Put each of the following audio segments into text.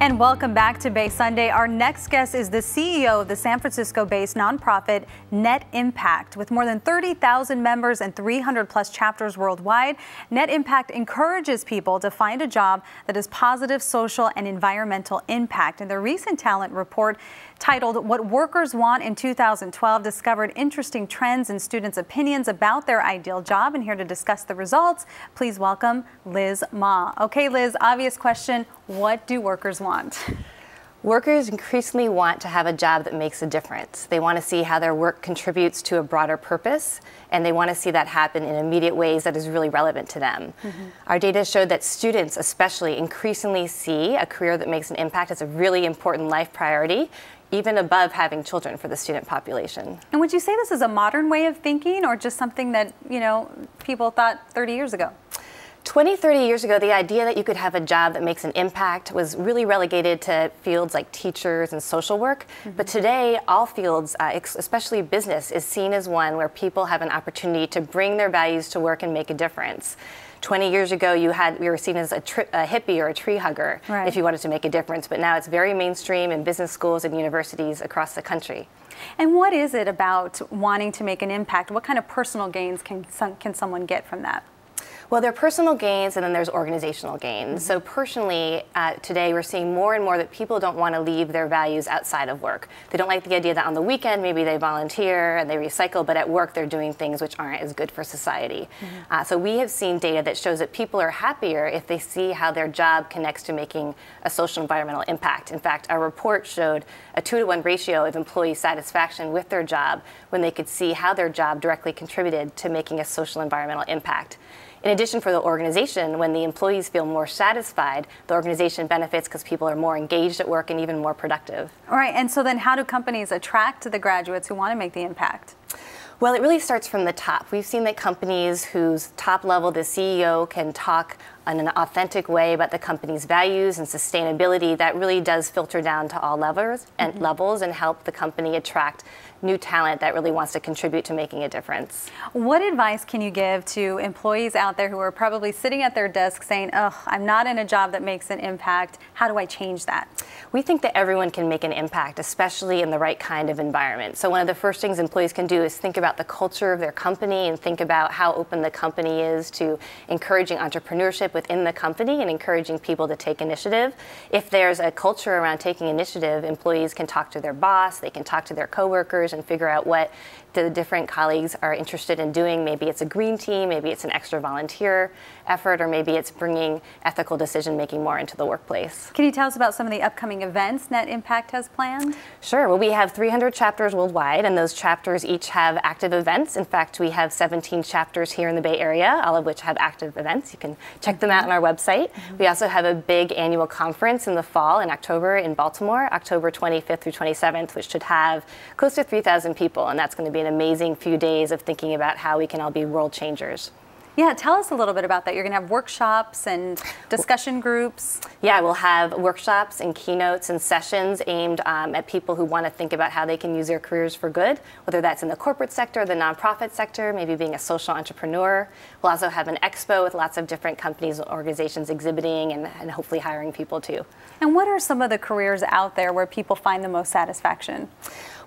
And welcome back to Bay Sunday. Our next guest is the CEO of the San Francisco-based nonprofit Net Impact. With more than 30,000 members and 300 plus chapters worldwide, Net Impact encourages people to find a job that has positive social and environmental impact. And their recent talent report titled What Workers Want in 2012 discovered interesting trends in students' opinions about their ideal job. And here to discuss the results, please welcome Liz Ma. Okay, Liz, obvious question. What do workers want? Workers increasingly want to have a job that makes a difference. They want to see how their work contributes to a broader purpose, and they want to see that happen in immediate ways that is really relevant to them. Our data showed that students especially increasingly see a career that makes an impact as a really important life priority, even above having children for the student population. And would you say this is a modern way of thinking, or just something that, people thought 30 years ago? 20, 30 years ago, the idea that you could have a job that makes an impact was really relegated to fields like teachers and social work. But today, all fields, especially business, is seen as one where people have an opportunity to bring their values to work and make a difference. 20 years ago, we were seen as a hippie or a tree hugger, right, if you wanted to make a difference. But now it's very mainstream in business schools and universities across the country. And what is it about wanting to make an impact? What kind of personal gains can someone get from that? Well, there are personal gains and then there's organizational gains. So personally, today we're seeing more and more that people don't want to leave their values outside of work. They don't like the idea that on the weekend maybe they volunteer and they recycle, but at work they're doing things which aren't as good for society. So we have seen data that shows that people are happier if they see how their job connects to making a social environmental impact. In fact, our report showed a 2-to-1 ratio of employee satisfaction with their job when they could see how their job directly contributed to making a social environmental impact. In addition, for the organization, when the employees feel more satisfied, the organization benefits because people are more engaged at work and even more productive. All right, and so then how do companies attract the graduates who want to make the impact? Well, it really starts from the top. We've seen that companies whose top level, the CEO, can talk in an authentic way about the company's values and sustainability, that really does filter down to all levels and help the company attract new talent that really wants to contribute to making a difference. What advice can you give to employees out there who are probably sitting at their desk saying, oh, I'm not in a job that makes an impact. How do I change that? We think that everyone can make an impact, especially in the right kind of environment. So one of the first things employees can do is think about the culture of their company and think about how open the company is to encouraging entrepreneurship within the company and encouraging people to take initiative. If there's a culture around taking initiative, employees can talk to their boss, they can talk to their coworkers and figure out what the different colleagues are interested in doing. Maybe it's a green team, maybe it's an extra volunteer effort, or maybe it's bringing ethical decision making more into the workplace. Can you tell us about some of the upcoming events Net Impact has planned? Sure. Well, we have 300 chapters worldwide, and those chapters each have active events. In fact, we have 17 chapters here in the Bay Area, all of which have active events. You can check them out on our website. We also have a big annual conference in the fall in October in Baltimore, October 25th through 27th, which should have close to 3,000 people, and that's going to be an amazing few days of thinking about how we can all be world changers. Yeah, tell us a little bit about that. You're going to have workshops and discussion groups. Yeah, we'll have workshops and keynotes and sessions aimed at people who want to think about how they can use their careers for good, whether that's in the corporate sector, the nonprofit sector, maybe being a social entrepreneur. We'll also have an expo with lots of different companies and organizations exhibiting and hopefully hiring people too. And what are some of the careers out there where people find the most satisfaction?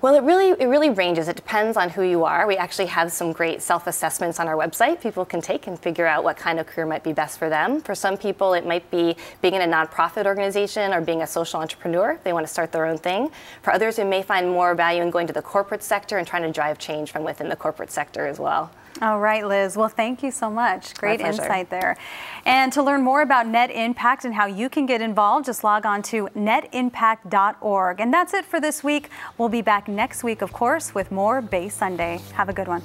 Well, it really ranges. It depends on who you are. We actually have some great self-assessments on our website people can take and figure out what kind of career might be best for them. For some people, it might be being in a nonprofit organization or being a social entrepreneur. They want to start their own thing. For others, who may find more value in going to the corporate sector and trying to drive change from within the corporate sector as well. All right, Liz. Well, thank you so much. Great insight there. And to learn more about Net Impact and how you can get involved, just log on to netimpact.org. And that's it for this week. We'll be back next week, of course, with more Bay Sunday. Have a good one.